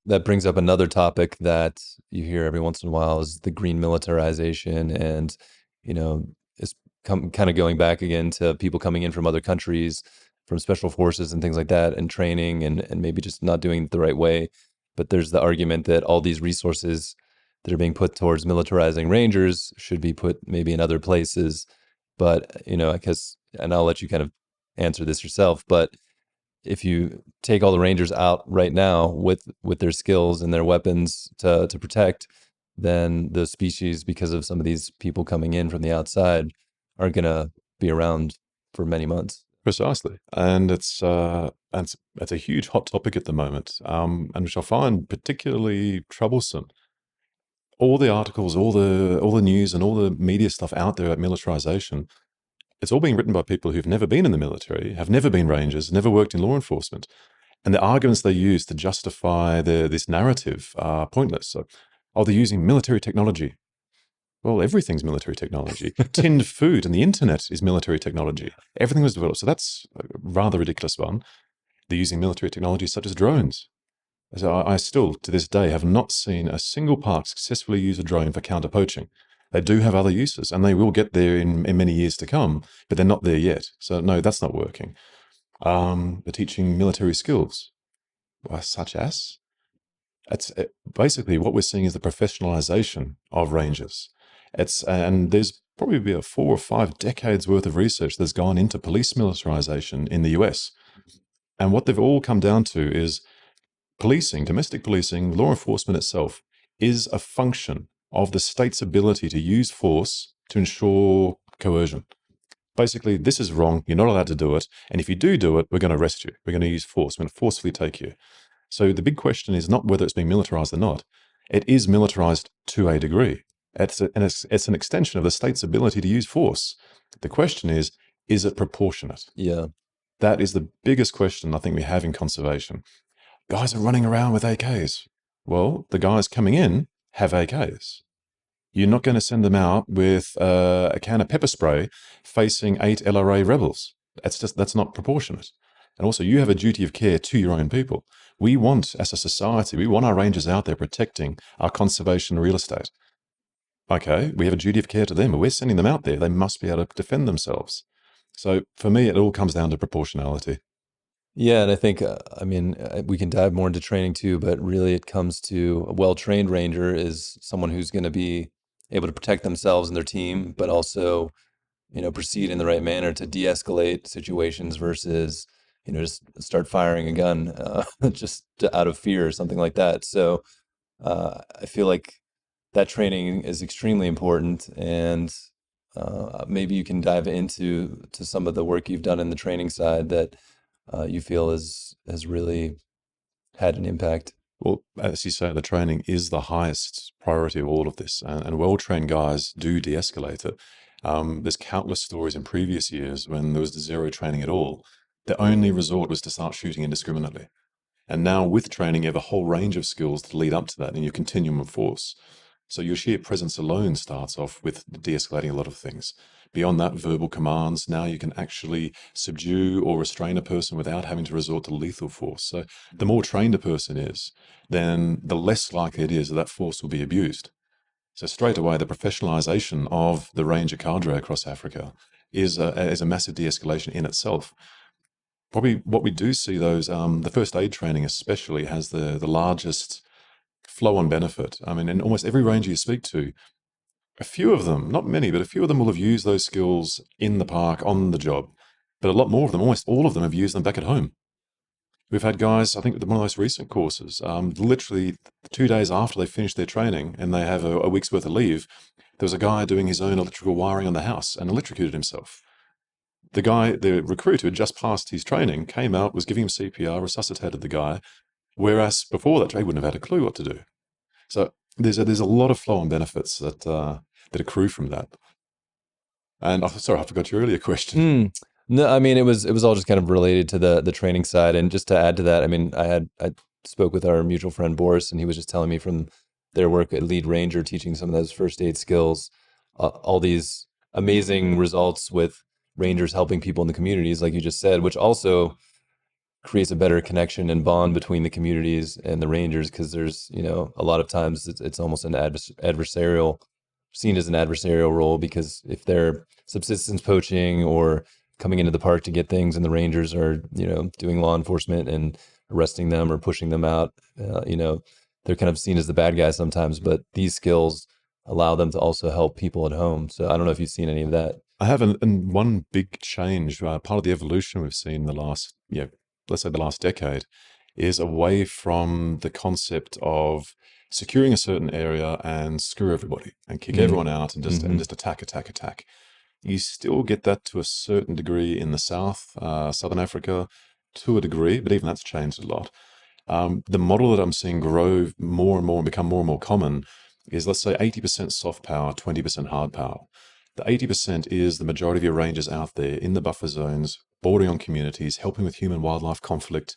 that brings up another topic that you hear every once in a while is the green militarization, and you know, it's kind of going back again to people coming in from other countries, from special forces and things like that, and training and maybe just not doing it the right way. But there's the argument that all these resources that are being put towards militarizing rangers should be put maybe in other places. But I guess, and I'll let you kind of answer this yourself, but if you take all the rangers out right now with their skills and their weapons to protect, then the species, because of some of these people coming in from the outside, aren't going to be around for many months. Precisely, and it's a huge hot topic at the moment, and which I find particularly troublesome. All the articles, all the news, and all the media stuff out there about militarization, it's all being written by people who've never been in the military, have never been rangers, never worked in law enforcement, and the arguments they use to justify this narrative are pointless. So, oh, they're using military technology. Well, everything's military technology. Tinned food and the internet is military technology. Everything was developed. So that's a rather ridiculous one. They're using military technology such as drones. So I still, to this day, have not seen a single park successfully use a drone for counter-poaching. They do have other uses, and they will get there in many years to come, but they're not there yet. So no, that's not working. They're teaching military skills, such as basically what we're seeing is the professionalization of rangers. And there's probably be a 4 or 5 decades worth of research that's gone into police militarization in the US. And what they've all come down to is policing, domestic policing, law enforcement itself is a function of the state's ability to use force to ensure coercion. Basically, this is wrong. You're not allowed to do it. And if you do it, we're going to arrest you. We're going to use force. We're going to forcefully take you. So the big question is not whether it's being militarized or not. It is militarized to a degree. It's an extension of the state's ability to use force. The question is it proportionate? Yeah. That is the biggest question I think we have in conservation. Guys are running around with AKs. Well, the guys coming in have AKs. You're not going to send them out with a can of pepper spray facing 8 LRA rebels. That's not proportionate. And also, you have a duty of care to your own people. We want, as a society, we want our rangers out there protecting our conservation real estate. Okay, we have a duty of care to them, but we're sending them out there. They must be able to defend themselves. So for me, it all comes down to proportionality. Yeah, and I think, we can dive more into training too, but really it comes to a well-trained ranger is someone who's going to be able to protect themselves and their team, but also, proceed in the right manner to de-escalate situations versus, just start firing a gun just out of fear or something like that. So I feel like that training is extremely important, and maybe you can dive into some of the work you've done in the training side that you feel has really had an impact. Well, as you say, the training is the highest priority of all of this, and well-trained guys do de-escalate it. There's countless stories in previous years when there was zero training at all. The only resort was to start shooting indiscriminately. And now with training, you have a whole range of skills to lead up to that in your continuum of force. So your sheer presence alone starts off with de-escalating a lot of things. Beyond that, verbal commands, now you can actually subdue or restrain a person without having to resort to lethal force. So the more trained a person is, then the less likely it is that that force will be abused. So straight away, the professionalization of the Ranger cadre across Africa is a massive de-escalation in itself. Probably what we do see, those the first aid training especially has the largest flow-on benefit. I mean, in almost every ranger you speak to, a few of them, not many, but a few of them will have used those skills in the park, on the job. But a lot more of them, almost all of them, have used them back at home. We've had guys, I think one of the most recent courses, literally 2 days after they finished their training and they have a week's worth of leave, there was a guy doing his own electrical wiring on the house and electrocuted himself. The recruit who had just passed his training, came out, was giving him CPR, resuscitated the guy, whereas before that, he wouldn't have had a clue what to do. So there's a lot of flow-on benefits that accrue from that. And sorry, I forgot your earlier question. No, I mean, it was all just kind of related to the training side. And just to add to that, I mean, I spoke with our mutual friend Boris, and he was just telling me from their work at Lead Ranger, teaching some of those first aid skills, all these amazing results with rangers helping people in the communities, like you just said, which also creates a better connection and bond between the communities and the rangers, because there's, a lot of times it's almost an adversarial, seen as an adversarial role, because if they're subsistence poaching or coming into the park to get things and the rangers are, doing law enforcement and arresting them or pushing them out, they're kind of seen as the bad guys sometimes, but these skills allow them to also help people at home. So I don't know if you've seen any of that. I have, and one big change, part of the evolution we've seen in the last, let's say the last decade, is away from the concept of securing a certain area and screw everybody and kick Mm. everyone out and just Hmm. attack, attack, attack. You still get that to a certain degree in the South, Southern Africa, to a degree, but even that's changed a lot. The model that I'm seeing grow more and more and become more and more common is, let's say, 80% soft power, 20% hard power. The 80% is the majority of your rangers out there in the buffer zones, bordering on communities, helping with human wildlife conflict.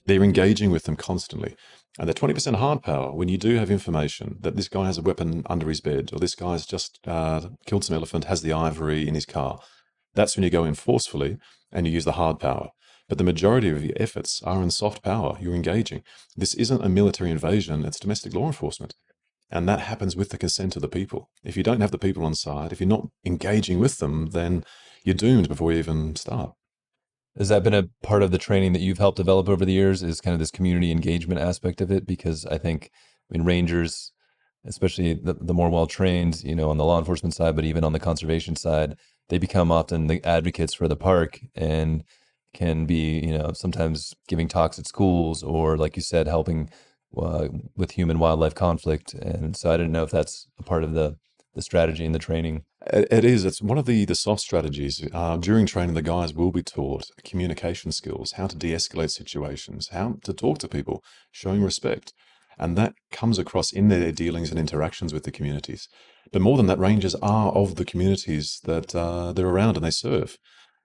They're engaging with them constantly. And the 20% hard power, when you do have information that this guy has a weapon under his bed, or this guy's just killed some elephant, has the ivory in his car, that's when you go in forcefully and you use the hard power. But the majority of your efforts are in soft power. You're engaging. This isn't a military invasion, it's domestic law enforcement. And that happens with the consent of the people. If you don't have the people on side, if you're not engaging with them, then you're doomed before you even start. Has that been a part of the training that you've helped develop over the years, is kind of this community engagement aspect of it? Because rangers, especially the more well trained, on the law enforcement side, but even on the conservation side, they become often the advocates for the park and can be, sometimes giving talks at schools or, like you said, helping with human wildlife conflict. And so I didn't know if that's a part of the strategy and the training. It is. It's one of the soft strategies. During training, the guys will be taught communication skills, how to de-escalate situations, how to talk to people, showing respect. And that comes across in their dealings and interactions with the communities. But more than that, rangers are of the communities that they're around and they serve.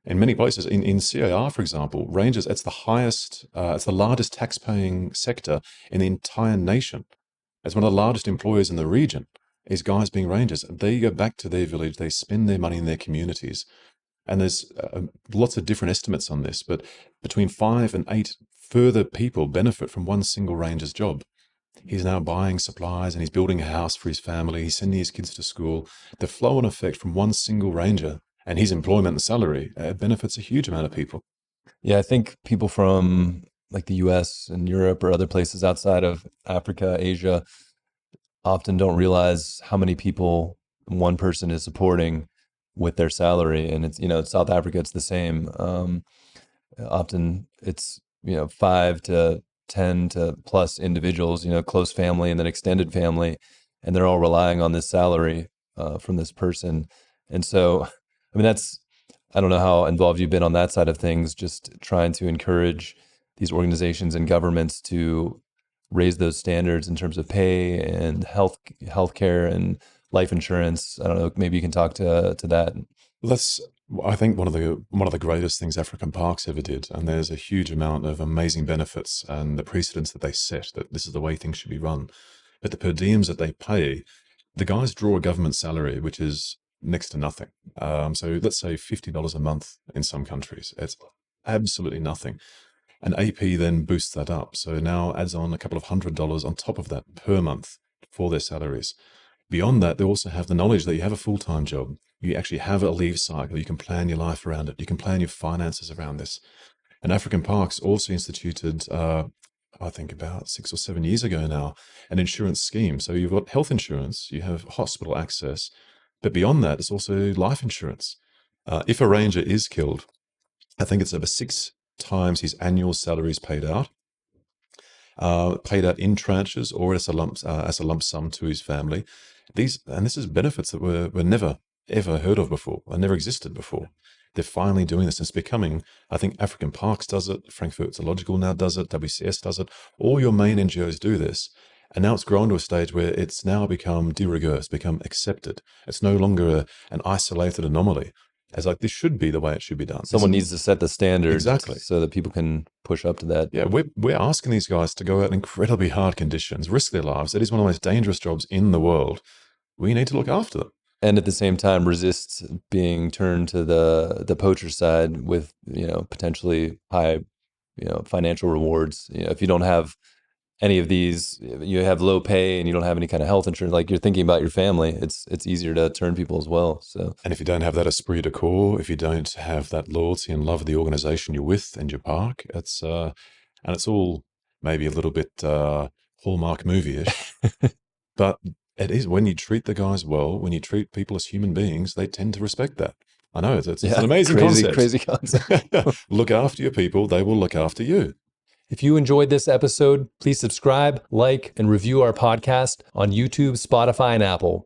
In many places, in CAR, for example, rangers, it's the largest tax-paying sector in the entire nation. It's one of the largest employers in the region, is guys being rangers. They go back to their village, they spend their money in their communities. And there's lots of different estimates on this, but between 5 and 8 further people benefit from one single ranger's job. He's now buying supplies and he's building a house for his family. He's sending his kids to school. The flow and effect from one single ranger and his employment and salary benefits a huge amount of people. Yeah, I think people from like the US and Europe or other places outside of Africa, Asia, often don't realize how many people one person is supporting with their salary. And it's, in South Africa, it's the same. Often it's, 5 to 10 to plus individuals, close family and then extended family, and they're all relying on this salary from this person. And so, I don't know how involved you've been on that side of things, just trying to encourage these organizations and governments to raise those standards in terms of pay and healthcare and life insurance. I don't know, maybe you can talk to that. That's, I think, one of the greatest things African parks ever did, and there's a huge amount of amazing benefits and the precedents that they set that this is the way things should be run. But the per diems that they pay, the guys draw a government salary, which is next to nothing. So let's say $50 a month in some countries. It's absolutely nothing. And AP then boosts that up. So now adds on a couple of $100 on top of that per month for their salaries. Beyond that, they also have the knowledge that you have a full-time job. You actually have a leave cycle. You can plan your life around it. You can plan your finances around this. And African Parks also instituted, I think about 6 or 7 years ago now, an insurance scheme. So you've got health insurance, you have hospital access, but beyond that, it's also life insurance. If a ranger is killed, I think it's over 6 times his annual salary is paid out in tranches or as a lump sum to his family. This is benefits that were never ever heard of before, or never existed before. They're finally doing this. It's becoming, I think African Parks does it, Frankfurt Zoological now does it, WCS does it. All your main NGOs do this. And now it's grown to a stage where it's now become de rigueur, it's become accepted. It's no longer an isolated anomaly. It's like this should be the way it should be done. Someone needs to set the standard Exactly. so that people can push up to that. Yeah, we're asking these guys to go out in incredibly hard conditions, risk their lives. It is one of the most dangerous jobs in the world. We need to look after them. And at the same time resist being turned to the poacher side with, potentially high financial rewards. If you don't have any of these, you have low pay and you don't have any kind of health insurance, like you're thinking about your family, it's easier to turn people as well. So, And if you don't have that esprit de corps, if you don't have that loyalty and love of the organization you're with and your park, and it's all maybe a little bit Hallmark movie-ish, but it is when you treat the guys well, when you treat people as human beings, they tend to respect that. I know it's an amazing concept. Crazy concept. Look after your people, they will look after you. If you enjoyed this episode, please subscribe, like, and review our podcast on YouTube, Spotify, and Apple.